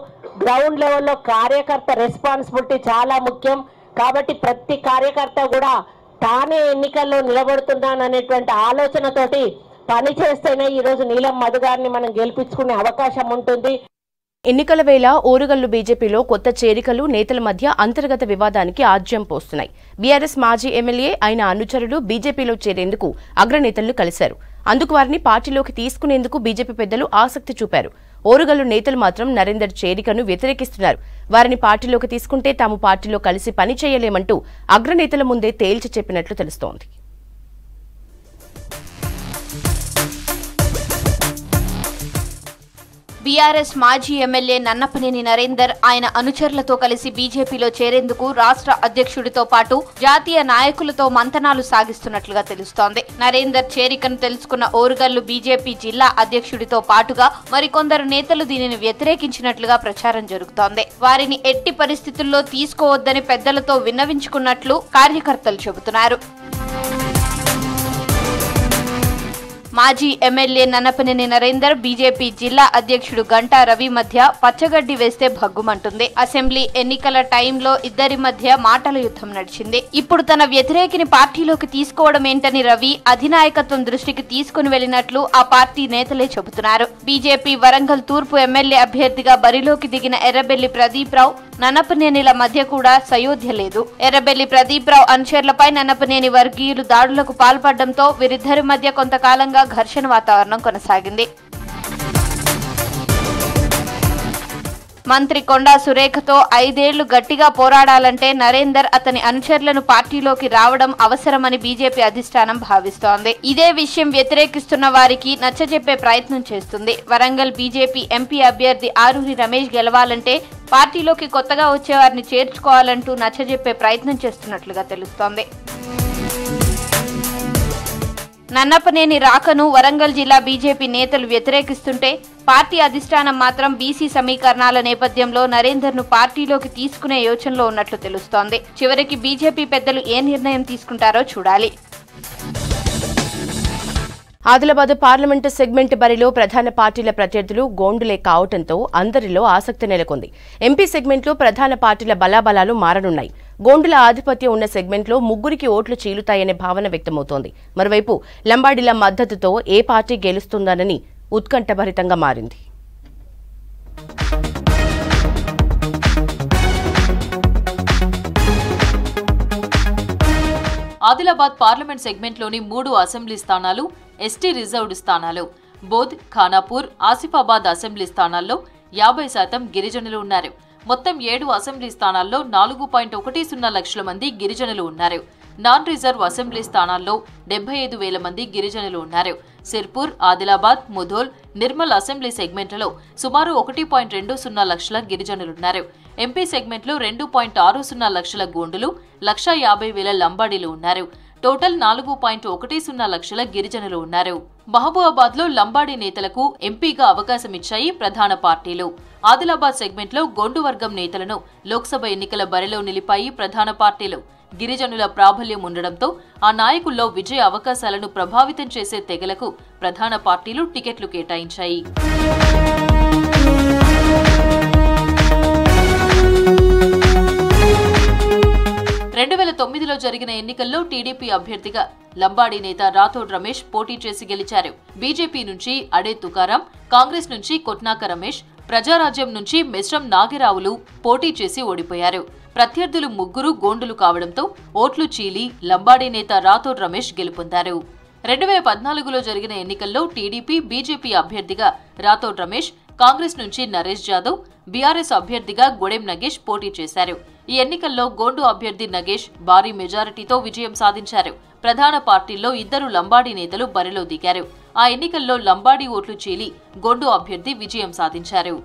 S10: గ్రౌండ్ లెవెల్లో కార్యకర్త రెస్పాన్సిబిలిటీ చాలా ముఖ్యం. కాబట్టి ప్రతి కార్యకర్త కూడా తానే ఎన్నికల్లో నిలబడుతున్నాననేటువంటి ఆలోచనతోటి పని చేస్తేనే ఈరోజు నీలం మధు గారిని మనం గెలిపించుకునే అవకాశం ఉంటుంది.
S1: ఎన్నికల వేళ ఓరుగల్లు బీజేపీలో కొత్త చేరికలు నేతల మధ్య అంతర్గత వివాదానికి ఆజ్యం పోస్తున్నాయి. బీఆర్ఎస్ మాజీ ఎమ్మెల్యే ఆయన అనుచరులు బీజేపీలో చేరేందుకు అగ్రనేతలను కలిశారు. అందుకు వారిని పార్టీలోకి తీసుకునేందుకు బీజేపీ పెద్దలు ఆసక్తి చూపారు. ఓరుగల్లు నేతలు మాత్రం నరేందర్ చేరికను వ్యతిరేకిస్తున్నారు. వారిని పార్టీలోకి తీసుకుంటే తాము పార్టీలో కలిసి పని చేయలేమంటూ అగ్రనేతల ముందే తేల్చి చెప్పినట్లు తెలుస్తోంది.
S11: బీఆర్ఎస్ మాజీ ఎమ్మెల్యే నన్నపనేని నరేందర్ ఆయన అనుచరులతో కలిసి బీజేపీలో చేరేందుకు రాష్ట్ర అధ్యక్షుడితో పాటు జాతీయ నాయకులతో మంతనాలు సాగిస్తున్నట్లుగా తెలుస్తోంది. నరేందర్ చేరికను తెలుసుకున్న ఓరుగల్లు బీజేపీ జిల్లా అధ్యక్షుడితో పాటుగా మరికొందరు నేతలు దీనిని వ్యతిరేకించినట్లుగా ప్రచారం జరుగుతోంది. వారిని ఎట్టి పరిస్థితుల్లో తీసుకోవద్దని పెద్దలతో విన్నవించుకున్నట్లు కార్యకర్తలు చెబుతున్నారు. మాజీ ఎమ్మెల్యే నన్నపనేని నరేందర్ బీజేపీ జిల్లా అధ్యక్షుడు గంటా రవి మధ్య పచ్చగడ్డి వేస్తే భగ్గుమంటుంది. అసెంబ్లీ ఎన్నికల టైంలో ఇద్దరి మధ్య మాటల యుద్ధం నడిచింది. ఇప్పుడు తన వ్యతిరేకిని పార్టీలోకి తీసుకోవడం ఏంటని రవి అధినాయకత్వం దృష్టికి తీసుకుని వెళ్లినట్లు ఆ పార్టీ నేతలే చెబుతున్నారు. బీజేపీ వరంగల్ తూర్పు ఎమ్మెల్యే అభ్యర్థిగా బరిలోకి దిగిన ఎర్రబెల్లి ప్రదీప్ రావు నన్నపనేనిల మధ్య కూడా సయోధ్య లేదు. ఎర్రబెల్లి ప్రదీప్ రావు అనుచరులపై నన్నపనేని వర్గీయులు దాడులకు పాల్పడడంతో వీరిద్దరి మధ్య కొంతకాలంగా ఘర్షణ వాతావరణం కొనసాగింది. మంత్రి కొండా సురేఖతో 5 ఏళ్లు గట్టిగా పోరాడాలంటే నరేందర్ అతని అనుచరులను పార్టీలోకి రావడం అవసరమని బీజేపీ అధిష్టానం భావిస్తోంది. ఇదే విషయం వ్యతిరేకిస్తున్న వారికి నచ్చజెప్పే ప్రయత్నం చేస్తుంది. వరంగల్ బీజేపీ ఎంపీ అభ్యర్థి ఆరూరి రమేష్ గెలవాలంటే పార్టీలోకి కొత్తగా వచ్చేవారిని చేర్చుకోవాలంటూ నచ్చజెప్పే ప్రయత్నం చేస్తున్నట్లుగా తెలుస్తోంది. నన్నపనేని రాకను వరంగల్ జిల్లా బీజేపీ నేతలు వ్యతిరేకిస్తుంటే పార్టీ అధిష్టానం మాత్రం బీసీ సమీకరణాల నేపథ్యంలో నరేందర్ను పార్టీలోకి తీసుకునే యోచనలో ఉన్నట్లు తెలుస్తోంది. చివరికి బీజేపీ పెద్దలు ఏ నిర్ణయం తీసుకుంటారో చూడాలి.
S1: ఆదిలాబాద్ పార్లమెంటు సెగ్మెంట్ బరిలో ప్రధాన పార్టీల ప్రత్యర్థులు గోండులే కావడంతో అందరిలో ఆసక్తి నెలకొంది. ఎంపీ సెగ్మెంట్లో ప్రధాన పార్టీల బలాబలాలు మారనున్నాయి. గోండుల ఆధిపత్యం ఉన్న సెగ్మెంట్లో 3కి ఓట్లు చీలుతాయనే భావన వ్యక్తమవుతోంది. మరోవైపు లంబాడీల మద్దతుతో ఏ పార్టీ గెలుస్తుందనని ఉత్కంఠభరితంగా మారింది.
S12: ఆదిలాబాద్ పార్లమెంట్ సెగ్మెంట్లోని 3 అసెంబ్లీ స్థానాలు ఎస్టీ రిజర్వ్డ్ స్థానాలు. బోధ్, ఖానాపూర్, ఆసిఫాబాద్ అసెంబ్లీ స్థానాల్లో 50% గిరిజనులు ఉన్నారు. మొత్తం 7 అసెంబ్లీ స్థానాల్లో 4.10 లక్షల మంది గిరిజనులు ఉన్నారు. నాన్ రిజర్వ్ అసెంబ్లీ స్థానాల్లో 75,000 మంది గిరిజనులు ఉన్నారు. సిర్పూర్, ఆదిలాబాద్, ముధోల్, నిర్మల్ అసెంబ్లీ సెగ్మెంట్లలో సుమారు 1.20 లక్షల గిరిజనులున్నారు. ఎంపీ సెగ్మెంట్లో 2.60 లక్షల గోండులు, 1,50,000 లంబాడీలు ఉన్నారు. టోటల్ 4.10 లక్షల గిరిజనులు ఉన్నారు. మహబూబాబాద్ లో లంబాడీ నేతలకు ఎంపీగా అవకాశం ఇచ్చాయి ప్రధాన పార్టీలు. ఆదిలాబాద్ సెగ్మెంట్లో గోండు వర్గం నేతలను లోక్సభ ఎన్నికల బరిలో నిలిపాయి ప్రధాన పార్టీలు. గిరిజనుల ప్రాబల్యం ఉండడంతో ఆ నాయకుల్లో విజయ అవకాశాలను ప్రభావితం చేసే తెగలకు ప్రధాన పార్టీలు టికెట్లు కేటాయించాయి. 2009లో జరిగిన ఎన్నికల్లో టీడీపీ అభ్యర్థిగా లంబాడీ నేత రాథోడ్ రమేష్ పోటీ చేసి గెలిచారు. బీజేపీ నుంచి అడే తుకారాం, కాంగ్రెస్ నుంచి కొట్నాక రమేష్, ప్రజారాజ్యం నుంచి మెస్రం నాగిరావులు పోటీ చేసి ఓడిపోయారు. ప్రత్యర్థులు 3 గోండులు కావడంతో ఓట్లు చీలి లంబాడీ నేత రాథోడ్ రమేష్ గెలుపొందారు. 2014లో జరిగిన ఎన్నికల్లో టీడీపీ, బీజేపీ అభ్యర్థిగా రాథోడ్ రమేష్, కాంగ్రెస్ నుంచి నరేష్ జాదవ్, బీఆర్ఎస్ అభ్యర్థిగా గొడెం నగేష్ పోటీ చేశారు. ఈ ఎన్నికల్లో గోండు అభ్యర్థి నగేష్ భారీ మెజారిటీతో విజయం సాధించారు. ప్రధాన పార్టీల్లో 2 లంబాడీ నేతలు బరిలో దిగారు. ఆ ఎన్నికల్లో లంబాడీ ఓట్లు చీలి గోండు అభ్యర్థి విజయం సాధించారు.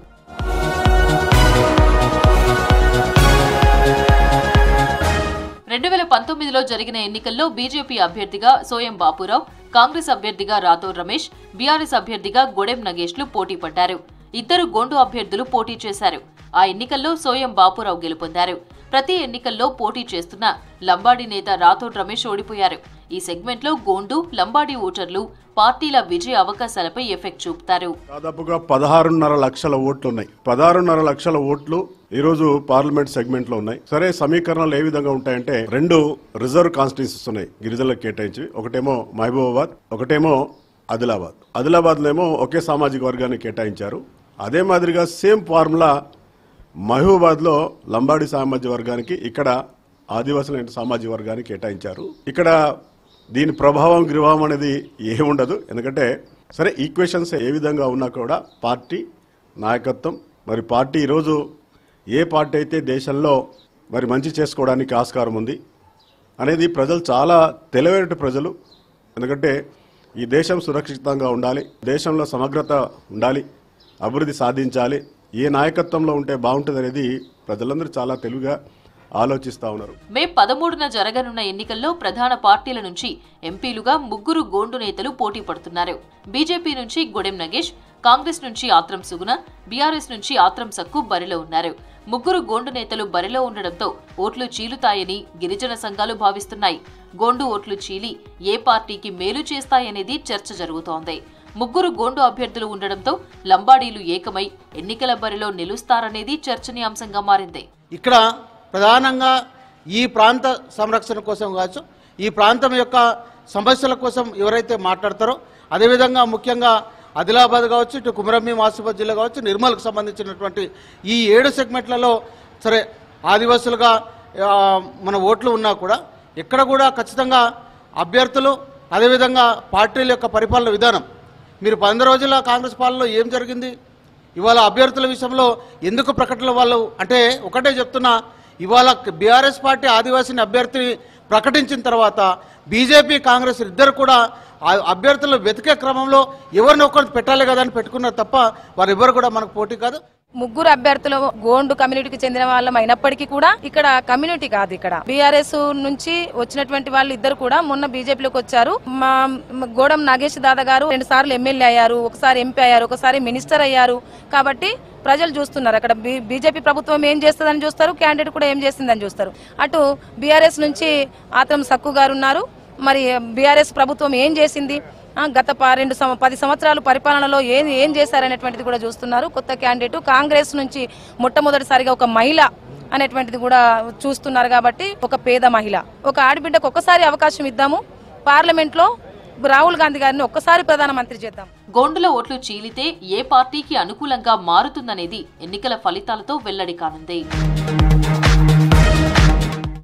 S12: 2019లో జరిగిన ఎన్నికల్లో బీజేపీ అభ్యర్థిగా సోయం బాపురావు, కాంగ్రెస్ అభ్యర్థిగా రాథోడ్ రమేష్, బీఆర్ఎస్ అభ్యర్థిగా గొడెం నగేష్లు పోటీ పడ్డారు. 2 గోండు అభ్యర్థులు పోటీ చేశారు. ఆ ఎన్నికల్లో సోయం బాపురావు గెలుపొందారు. ప్రతి ఎన్నికల్లో పోటీ చేస్తున్న లంబాడీ నేత రాథోడ్ రమేష్ ఓడిపోయారు. ఈ సెగ్మెంట్లో గోండు, లంబాడీ ఓటర్లు పార్టీల విజయ అవకాశాలపై ఎఫెక్ట్ చూపుతారు.
S13: దాదాపుగా 16.5 లక్షల ఓట్లు ఉన్నాయి. 16.5 లక్షల ఓట్లు ఈ రోజు పార్లమెంట్ సెగ్మెంట్ లో ఉన్నాయి. సరే, సమీకరణాలు ఏ విధంగా ఉంటాయంటే 2 రిజర్వ్ కాన్స్టిట్యూన్సీస్ ఉన్నాయి గిరిజనులకు కేటాయించి. ఒకటేమో మహబూబాబాద్, ఒకటేమో ఆదిలాబాద్. ఆదిలాబాద్ ఏమో ఒకే సామాజిక వర్గాన్ని కేటాయించారు. అదే మాదిరిగా సేమ్ ఫార్ములా మహబూబాబాద్ లో లంబాడీ సామాజిక వర్గానికి, ఇక్కడ ఆదివాసుల సామాజిక వర్గానికి కేటాయించారు. ఇక్కడ దీని ప్రభావం గిరిభావం అనేది ఏముండదు. ఎందుకంటే సరే, ఈక్వేషన్స్ ఏ విధంగా ఉన్నా కూడా పార్టీ నాయకత్వం, మరి పార్టీ ఈరోజు ఏ పార్టీ అయితే దేశంలో మరి మంచి చేసుకోవడానికి ఆస్కారం ఉంది అనేది ప్రజలు చాలా తెలివైన ప్రజలు. ఎందుకంటే ఈ దేశం సురక్షితంగా ఉండాలి, దేశంలో సమగ్రత ఉండాలి, అభివృద్ధి సాధించాలి, ఏ నాయకత్వంలో ఉంటే బాగుంటుంది అనేది ప్రజలందరూ చాలా తెలివిగా ఆలోచిస్తా ఉన్నారు.
S12: మే 13న జరగనున్న ఎన్నికల్లో ప్రధాన పార్టీల నుంచి ఎంపీలుగా 3 గోండు నేతలు పోటీ పడుతున్నారు. బీజేపీ నుంచి గొడెం నగేష్, కాంగ్రెస్ నుంచి ఆత్రం సుగుణ, బీఆర్ఎస్ నుంచి ఆత్రం సక్కు బరిలో ఉన్నారు. 3 గోండు నేతలు బరిలో ఉండడంతో ఓట్లు చీలుతాయని గిరిజన సంఘాలు భావిస్తున్నాయి. గోండు ఓట్లు చీలి ఏ పార్టీకి మేలు చేస్తాయనేది చర్చ జరుగుతోంది. 3 గోండు అభ్యర్థులు ఉండడంతో లంబాడీలు ఏకమై ఎన్నికల బరిలో నిలుస్తారనేది చర్చనీయాంశంగా మారింది.
S14: ఇక్కడ ప్రధానంగా ఈ ప్రాంత సంరక్షణ కోసం కావచ్చు, ఈ ప్రాంతం యొక్క సమస్యల కోసం ఎవరైతే మాట్లాడతారో, అదేవిధంగా ముఖ్యంగా ఆదిలాబాద్ కావచ్చు, ఇటు కుమరంభీం ఆసిఫాబాద్ జిల్లా కావచ్చు, నిర్మల్కు సంబంధించినటువంటి ఈ 7 సెగ్మెంట్లలో సరే ఆదివాసులుగా మన ఓట్లు ఉన్నా కూడా ఎక్కడ కూడా ఖచ్చితంగా అభ్యర్థులు, అదేవిధంగా పార్టీల యొక్క పరిపాలన విధానం, మీరు 100 రోజుల కాంగ్రెస్ పాలనలో ఏం జరిగింది, ఇవాళ అభ్యర్థుల విషయంలో ఎందుకు ప్రకటనలు వాళ్ళు అంటే ఒకటే చెప్తున్నా, ఇవాళ బీఆర్ఎస్ పార్టీ ఆదివాసీని అభ్యర్థిని ప్రకటించిన తర్వాత బీజేపీ కాంగ్రెస్ ఇద్దరు కూడా అభ్యర్థులు వెతికే క్రమంలో ఎవరిని ఒకరిని పెట్టాలి కదా అని పెట్టుకున్నారు తప్ప వారెవ్వరు కూడా మనకు పోటీ కాదు.
S15: ముగ్గురు అభ్యర్థులు గోండు కమ్యూనిటీకి చెందిన వాళ్ళం అయినప్పటికీ కూడా ఇక్కడ కమ్యూనిటీ కాదు, ఇక్కడ బీఆర్ఎస్ నుంచి వచ్చినటువంటి వాళ్ళు ఇద్దరు కూడా మొన్న బీజేపీలోకి వచ్చారు. మా గోడం నాగేష్ దాదా గారు 2 సార్లు ఎమ్మెల్యే అయ్యారు, ఒకసారి ఎంపీ అయ్యారు, ఒకసారి మినిస్టర్ అయ్యారు. కాబట్టి ప్రజలు చూస్తున్నారు అక్కడ బీజేపీ ప్రభుత్వం ఏం చేస్తుందని చూస్తారు, క్యాండిడేట్ కూడా ఏం చేసిందని చూస్తారు. అటు బీఆర్ఎస్ నుంచి ఆత్రం సక్కు గారు ఉన్నారు. మరి బీఆర్ఎస్ ప్రభుత్వం ఏం చేసింది, గత 10 సంవత్సరాలు పరిపాలనలో ఏం చేశారనేటువంటిది కూడా చూస్తున్నారు. కొత్త క్యాండిడేట్ కాంగ్రెస్ నుంచి మొట్టమొదటిసారిగా ఒక మహిళ అనేటువంటిది కూడా చూస్తున్నారు. కాబట్టి ఒక పేద మహిళ, ఒక ఆడబిడ్డకు ఒక్కసారి అవకాశం ఇద్దాము, పార్లమెంట్ లో రాహుల్ గాంధీ గారిని ఒక్కసారి ప్రధానమంత్రి చేద్దాం.
S12: గోండుల ఓట్లు చీలితే ఏ పార్టీకి అనుకూలంగా మారుతుందనేది ఎన్నికల ఫలితాలతో వెల్లడి కానుంది.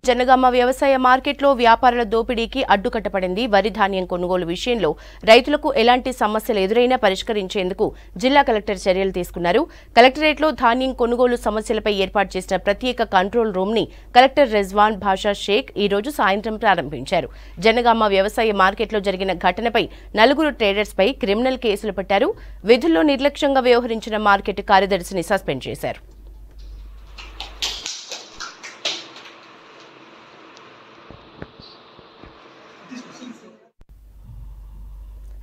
S1: జనగామ వ్యవసాయ మార్కెట్లో వ్యాపారుల దోపిడీకి అడ్డుకట్టపడింది. వరి ధాన్యం కొనుగోలు విషయంలో రైతులకు ఎలాంటి సమస్యలు ఎదురైనా పరిష్కరించేందుకు జిల్లా కలెక్టర్ చర్యలు తీసుకున్నారు. కలెక్టరేట్లో ధాన్యం కొనుగోలు సమస్యలపై ఏర్పాటు చేసిన ప్రత్యేక కంట్రోల్ రూమ్ ని కలెక్టర్ రిజ్వాన్ భాషా షేక్ ఈ రోజు సాయంత్రం ప్రారంభించారు. జనగామ వ్యవసాయ మార్కెట్లో జరిగిన ఘటనపై 4 ట్రేడర్స్ పై క్రిమినల్ కేసులు పెట్టారు. విధుల్లో నిర్లక్ష్యంగా వ్యవహరించిన మార్కెట్ కార్యదర్శిని సస్పెండ్ చేశారు.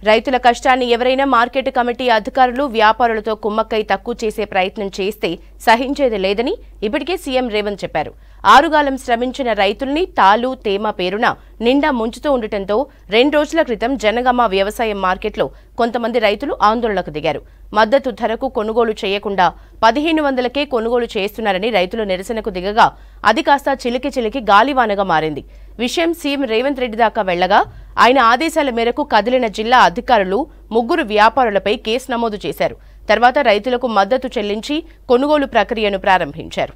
S1: రైతుల కష్టాన్ని ఎవరైనా మార్కెట్ కమిటీ అధికారులు వ్యాపారులతో కుమ్మక్కై తక్కువ చేసే ప్రయత్నం చేస్తే సహించేది లేదని ఇప్పటికే సీఎం రేవంత్ చెప్పారు. ఆరుగాలం శ్రమించిన రైతుల్ని తాలు తేమ పేరున నిండా ముంచుతూ ఉండటంతో 2 రోజుల క్రితం జనగామ వ్యవసాయ మార్కెట్లో కొంతమంది రైతులు ఆందోళనకు దిగారు. మద్దతు ధరకు కొనుగోలు చేయకుండా 1500కే కొనుగోలు చేస్తున్నారని రైతులు నిరసనకు దిగగా అది కాస్త చిలికి గాలివానగా మారింది. విషయం సీఎం రేవంత్ రెడ్డి దాకా వెళ్లగా ఆయన ఆదేశాల మేరకు కదిలిన జిల్లా అధికారులు 3 వ్యాపారులపై కేసు నమోదు చేశారు. తర్వాత రైతులకు మద్దతు చెల్లించి కొనుగోలు ప్రక్రియను ప్రారంభించారు.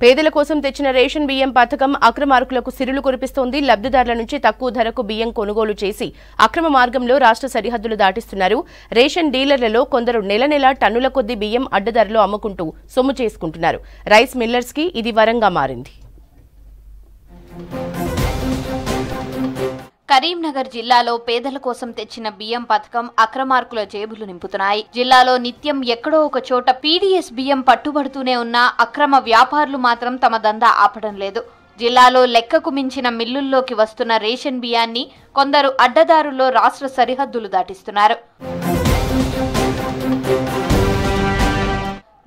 S1: పేదల కోసం తెచ్చిన రేషన్ బియ్యం పథకం అక్రమార్కులకు సిరులు కురిపిస్తోంది. లబ్ధిదారుల నుంచి తక్కువ ధరకు బియ్యం కొనుగోలు చేసి అక్రమ మార్గంలో రాష్ట్ర సరిహద్దులు దాటిస్తున్నారు. రేషన్ డీలర్లలో కొందరు నెల టన్నుల కొద్దీ బియ్యం అడ్డధరలో అమ్ముకుంటూ సొమ్ము చేసుకుంటున్నారు. రైస్ మిల్లర్స్ కి ఇది వరంగా మారింది.
S11: కరీంనగర్ జిల్లాలో పేదల కోసం తెచ్చిన బియ్యం పథకం అక్రమార్కుల జేబులు నింపుతున్నాయి. జిల్లాలో నిత్యం ఎక్కడో ఒక చోట పీడీఎస్ బియ్యం పట్టుబడుతూనే ఉన్నా అక్రమ వ్యాపారులు మాత్రం తమ దందా ఆపడం లేదు. జిల్లాలో లెక్కకు మించిన మిల్లుల్లోకి వస్తున్న రేషన్ బియ్యాన్ని కొందరు అడ్డదారుల్లో రాష్ట్ర సరిహద్దులు దాటిస్తున్నారు.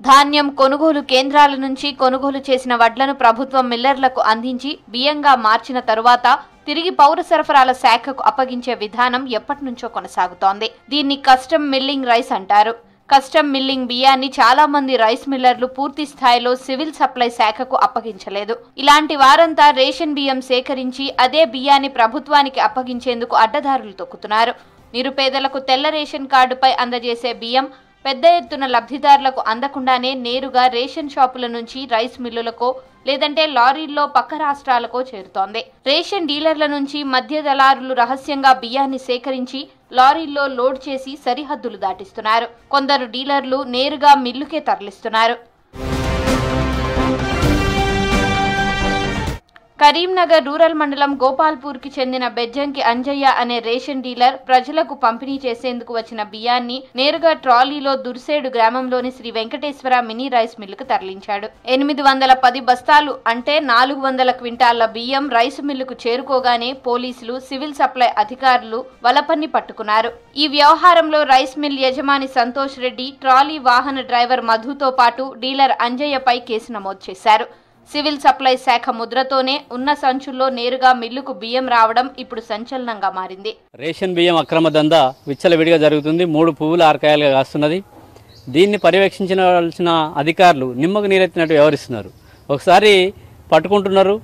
S11: ధాన్యం కొనుగోలు కేంద్రాల నుంచి కొనుగోలు చేసిన వడ్లను ప్రభుత్వం మిల్లర్లకు అందించి బియ్యంగా మార్చిన తరువాత తిరిగి పౌర సరఫరాల శాఖకు అప్పగించే విధానం ఎప్పటినుంచో కొనసాగుతోంది. దీన్ని కస్టమ్ మిల్లింగ్ రైస్ అంటారు. కస్టమ్ మిల్లింగ్ బియ్యాన్ని చాలా మంది రైస్ మిల్లర్లు పూర్తి స్థాయిలో సివిల్ సప్లై శాఖకు అప్పగించలేదు. ఇలాంటి వారంతా రేషన్ బియ్యం సేకరించి అదే బియ్యాన్ని ప్రభుత్వానికి అప్పగించేందుకు అడ్డదారులు తొక్కుతున్నారు. నిరుపేదలకు తెల్ల రేషన్ కార్డుపై అందజేసే బియ్యం పెద్ద ఎత్తున లబ్ధిదారులకు అందకుండానే నేరుగా రేషన్ షాపుల నుంచి రైస్ మిల్లులకో లేదంటే లారీల్లో పక్క రాష్ట్రాలకో చేరుతోంది. రేషన్ డీలర్ల నుంచి మధ్య దళారులు రహస్యంగా బియ్యాన్ని సేకరించి లారీల్లో లోడ్ చేసి సరిహద్దులు దాటిస్తున్నారు. కొందరు డీలర్లు నేరుగా మిల్లుకే తరలిస్తున్నారు. కరీంనగర్ రూరల్ మండలం గోపాల్పూర్కి చెందిన బెజ్జంకి అంజయ్య అనే రేషన్ డీలర్ ప్రజలకు పంపిణీ చేసేందుకు వచ్చిన బియ్యాన్ని నేరుగా ట్రాలీలో దుర్సేడు గ్రామంలోని శ్రీ వెంకటేశ్వర మినీ రైస్ మిల్లుకు తరలించాడు. 810 బస్తాలు అంటే 400 క్వింటాళ్ల బియ్యం రైస్ మిల్లుకు చేరుకోగానే పోలీసులు, సివిల్ సప్లై అధికారులు వలపన్ని పట్టుకున్నారు. ఈ వ్యవహారంలో రైస్ మిల్ యజమాని సంతోష్ రెడ్డి, ట్రాలీ వాహన డ్రైవర్ మధుతో పాటు డీలర్ అంజయ్యపై కేసు నమోదు చేశారు. సివిల్ సప్లై శాఖ ముద్రతోనే ఉన్న సంచుల్లో నేరుగా మిల్లుకు బియ్యం రావడం ఇప్పుడు సంచలనంగా మారింది.
S16: రేషన్ బియ్యం అక్రమ దందా విచ్చలవిడిగా జరుగుతుంది. 3 పువ్వులు 6 కాయలుగా కాస్తున్నది. దీన్ని పర్యవేక్షించాల్సిన అధికారులు నిమ్మకు నీరెత్తినట్టు వ్యవహరిస్తున్నారు. ఒకసారి పట్టుకుంటున్నారు,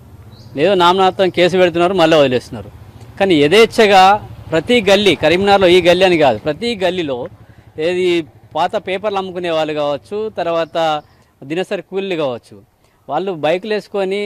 S16: లేదో నామనార్థం కేసు పెడుతున్నారు, మళ్ళీ వదిలేస్తున్నారు. కానీ యథేచ్ఛగా ప్రతి గల్లీ, కరీంనగర్లో ఈ గల్లీ అని కాదు, ప్రతి గల్లీలో ఏది పాత పేపర్లు అమ్ముకునే వాళ్ళు కావచ్చు, తర్వాత దినసరి కూలీలు కావచ్చు, వాళ్ళు బైకులు వేసుకొని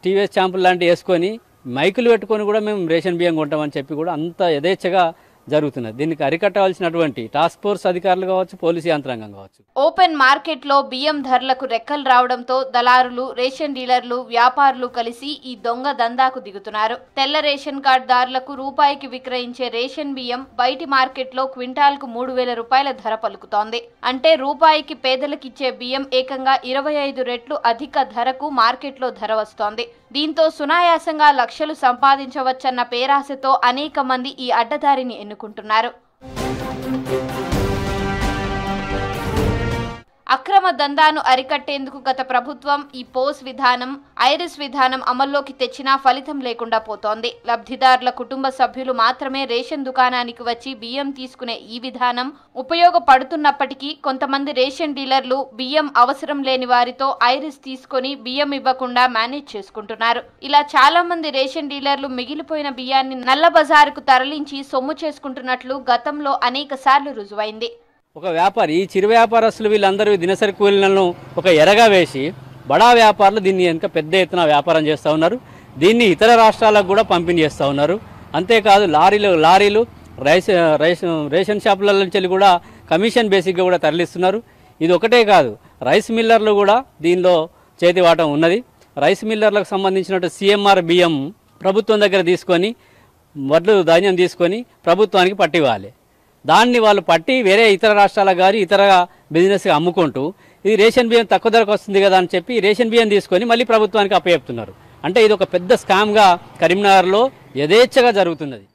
S16: టీవీఎస్ ఛాంపుల్ లాంటివి వేసుకొని మైకులు పెట్టుకొని కూడా మేము రేషన్ బియ్యం కొంటామని చెప్పి కూడా అంత యథేచ్ఛగా జరుగుతున్నది. దీనికి అరికట్టవలసినటువంటి టాస్క్ ఫోర్స్ అధికారులు కావచ్చు, పోలీసు యంత్రాంగం కావచ్చు.
S11: ఓపెన్ మార్కెట్ లో బియ్యం ధరలకు రెక్కలు రావడంతో దళారులు, రేషన్ డీలర్లు, వ్యాపారులు కలిసి ఈ దొంగ దందాకు దిగుతున్నారు. తెల్ల రేషన్ కార్డు దారులకు రూపాయికి విక్రయించే రేషన్ బియ్యం బయటి మార్కెట్ లో క్వింటాల్కు 3,000 రూపాయల ధర పలుకుతోంది. అంటే రూపాయికి పేదలకిచ్చే బియ్యం ఏకంగా 25 రెట్లు అధిక ధరకు మార్కెట్లో ధర వస్తోంది. దీంతో సునాయాసంగా లక్షలు సంపాదించవచ్చన్న పేరాశతో అనేక మంది ఈ అడ్డదారిని ఎన్నుకుంటున్నారు. అక్రమ దందాను అరికట్టేందుకు గత ప్రభుత్వం ఈ పోస్ విధానం, ఐరిస్ విధానం అమల్లోకి తెచ్చినా ఫలితం లేకుండా పోతోంది. లబ్ధిదారుల కుటుంబ సభ్యులు మాత్రమే రేషన్ దుకాణానికి వచ్చి బియ్యం తీసుకునే ఈ విధానం ఉపయోగపడుతున్నప్పటికీ కొంతమంది రేషన్ డీలర్లు బియ్యం అవసరం లేని వారితో ఐరిస్ తీసుకొని బియ్యం ఇవ్వకుండా మేనేజ్ చేసుకుంటున్నారు. ఇలా చాలా మంది రేషన్ డీలర్లు మిగిలిపోయిన బియ్యాన్ని నల్ల బజారుకు తరలించి సొమ్ము చేసుకుంటున్నట్లు గతంలో అనేక సార్లు రుజువైంది.
S16: ఒక వ్యాపారి, ఈ చిరు వ్యాపారస్తులు వీళ్ళందరూ దినసరి కూలీలను ఒక ఎరగా వేసి బడా వ్యాపారులు దీన్ని ఇంకా పెద్ద ఎత్తున వ్యాపారం చేస్తూ ఉన్నారు. దీన్ని ఇతర రాష్ట్రాలకు కూడా పంపిణీ చేస్తూ ఉన్నారు. అంతేకాదు లారీలు రేషన్ షాపుల నుంచి కూడా కమిషన్ బేసిక్గా కూడా తరలిస్తున్నారు. ఇది ఒకటే కాదు, రైస్ మిల్లర్లు కూడా దీనిలో చేతివాటం ఉన్నది. రైస్ మిల్లర్లకు సంబంధించినట్టు సిఎంఆర్ బియ్యం ప్రభుత్వం దగ్గర తీసుకొని వడ్లు ధాన్యం తీసుకొని ప్రభుత్వానికి పట్టివ్వాలి. దాన్ని వాళ్ళు పట్టి వేరే ఇతర రాష్ట్రాలకు కానీ ఇతర బిజినెస్గా అమ్ముకుంటూ ఇది రేషన్ బియ్యం తక్కువ ధరకు వస్తుంది కదా అని చెప్పి రేషన్ బియ్యం తీసుకొని మళ్ళీ ప్రభుత్వానికి అప్పచెప్తున్నారు. అంటే ఇది ఒక పెద్ద స్కామ్గా కరీంనగర్లో యథేచ్ఛగా జరుగుతున్నది.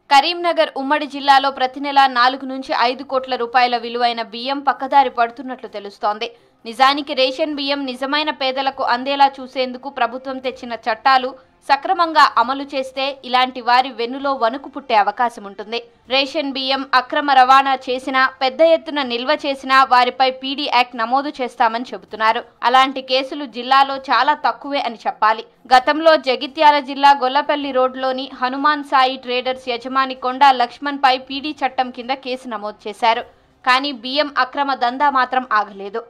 S11: కరీంనగర్ ఉమ్మడి జిల్లాలో ప్రతి నెల 4 నుంచి 5 కోట్ల రూపాయల విలువైన బియ్యం పక్కదారి పడుతున్నట్లు తెలుస్తోంది. నిజానికి రేషన్ బియ్యం నిజమైన పేదలకు అందేలా చూసేందుకు ప్రభుత్వం తెచ్చిన చట్టాలు సక్రమంగా అమలు చేస్తే ఇలాంటి వారి వెన్నులో వణుకు పుట్టే అవకాశం ఉంటుంది. రేషన్ బియ్యం అక్రమ రవాణా చేసినా, పెద్ద ఎత్తున నిల్వ చేసినా వారిపై పీడీ యాక్ట్ నమోదు చేస్తామని చెబుతున్నారు. అలాంటి కేసులు జిల్లాలో చాలా తక్కువే అని చెప్పాలి. గతంలో జగిత్యాల జిల్లా గొల్లపల్లి రోడ్లోని హనుమాన్ సాయి ట్రేడర్స్ యజమాని కొండా లక్ష్మణ్ పై పీడీ చట్టం కింద కేసు నమోదు చేశారు. కానీ బియ్యం అక్రమ దందా మాత్రం ఆగలేదు.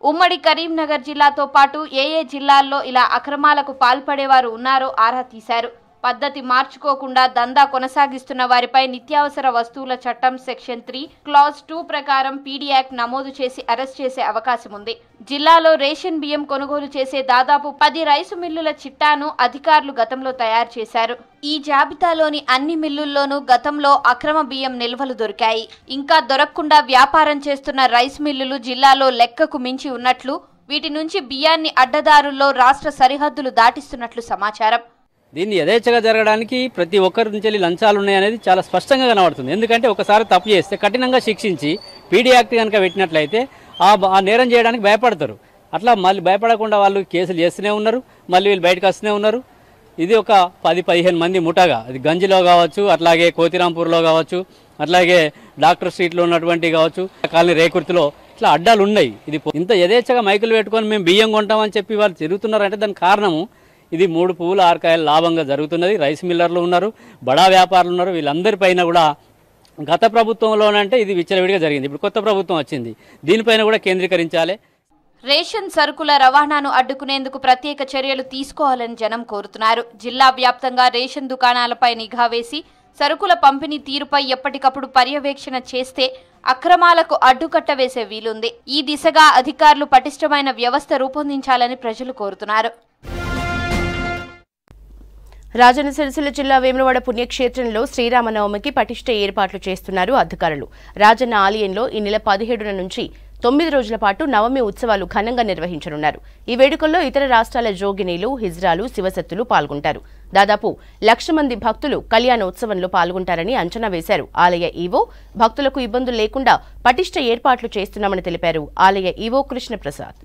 S11: ఉమ్మడి కరీంనగర్ జిల్లాతో పాటు ఏ జిల్లాల్లో ఇలా అక్రమాలకు పాల్పడేవారు ఉన్నారో ఆరా తీశారు. పద్ధతి మార్చుకోకుండా దందా కొనసాగిస్తున్న వారిపై నిత్యావసర వస్తువుల చట్టం సెక్షన్ 3 క్లాజ్ 2 ప్రకారం పీడీ యాక్ట్ నమోదు చేసి అరెస్ట్ చేసే అవకాశం ఉంది. జిల్లాలో రేషన్ బియ్యం కొనుగోలు చేసే దాదాపు 10 రైసు మిల్లుల చిట్టాను అధికారులు గతంలో తయారు చేశారు. ఈ జాబితాలోని అన్ని మిల్లుల్లోనూ గతంలో అక్రమ బియ్యం నిల్వలు దొరికాయి. ఇంకా దొరకకుండా వ్యాపారం చేస్తున్న రైస్ మిల్లులు జిల్లాలో లెక్కకు మించి ఉన్నట్లు, వీటి నుంచి బియ్యాన్ని అడ్డదారుల్లో రాష్ట్ర సరిహద్దులు దాటిస్తున్నట్లు సమాచారం.
S16: దీన్ని యథేచ్ఛగా జరగడానికి ప్రతి ఒక్కరి నుంచి లంచాలు ఉన్నాయనేది చాలా స్పష్టంగా కనబడుతుంది. ఎందుకంటే ఒకసారి తప్పు చేస్తే కఠినంగా శిక్షించి పీడీ యాక్ట్ కనుక పెట్టినట్లయితే ఆ నేరం చేయడానికి భయపడతారు. అట్లా మళ్ళీ భయపడకుండా వాళ్ళు కేసులు చేస్తూనే ఉన్నారు, మళ్ళీ వీళ్ళు బయటకు వస్తూనే ఉన్నారు. ఇది ఒక 10-15 మంది ముఠాగా, అది గంజిలో కావచ్చు, అట్లాగే కోతిరాంపూర్లో కావచ్చు, అట్లాగే డాక్టర్ స్ట్రీట్లో ఉన్నటువంటి కావచ్చు, కాలనీ రేకుర్తిలో ఇట్లా అడ్డాలు ఉన్నాయి. ఇది ఇంత యథేచ్ఛగా మైకులు పెట్టుకొని మేము బియ్యం కొంటామని చెప్పి వాళ్ళు తిరుగుతున్నారంటే దానికి కారణము ఇది 3 పువ్వుల 6 కాయలు లాభంగా జరుగుతున్నది. రైస్ మిల్లర్లు ఉన్నారు, బడా వ్యాపారులు ఉన్నారు. వీళ్ళందరిపైన కూడా గత ప్రభుత్వంలోనంటే ఇది విచ్చలవిడిగా జరిగింది. ఇప్పుడు కొత్త ప్రభుత్వం వచ్చింది, దీనిపైన కూడా కేంద్రీకరించాలి.
S11: రేషన్ సరుకుల రవాణాను అడ్డుకునేందుకు ప్రత్యేక చర్యలు తీసుకోవాలని జనం కోరుతున్నారు. జిల్లా వ్యాప్తంగా రేషన్ దుకాణాలపై నిఘా వేసి సరుకుల పంపిణీ తీరుపై ఎప్పటికప్పుడు పర్యవేక్షణ చేస్తే అక్రమాలకు అడ్డుకట్ట వేసే వీలుంది. ఈ దిశగా అధికారులు పటిష్టమైన వ్యవస్థ రూపొందించాలని ప్రజలు కోరుతున్నారు.
S1: రాజన్న సిరిసిల్ల జిల్లా వేములవాడ పుణ్యక్షేత్రంలో శ్రీరామనవమికి పటిష్ట ఏర్పాట్లు చేస్తున్నారు అధికారులు. రాజన్న ఆలయంలో ఈ నెల 17న నుంచి 9 రోజుల పాటు నవమి ఉత్సవాలు ఘనంగా నిర్వహించనున్నారు. ఈ వేడుకల్లో ఇతర రాష్ట్రాల జోగినీలు, హిజ్రాలు, శివసత్తులు పాల్గొంటారు. దాదాపు 1,00,000 మంది భక్తులు కళ్యాణ ఉత్సవంలో పాల్గొంటారని అంచనా వేశారు ఆలయ ఈవో. భక్తులకు ఇబ్బందులు లేకుండా పటిష్ట ఏర్పాట్లు చేస్తున్నామని తెలిపారు ఆలయ ఈవో కృష్ణప్రసాద్.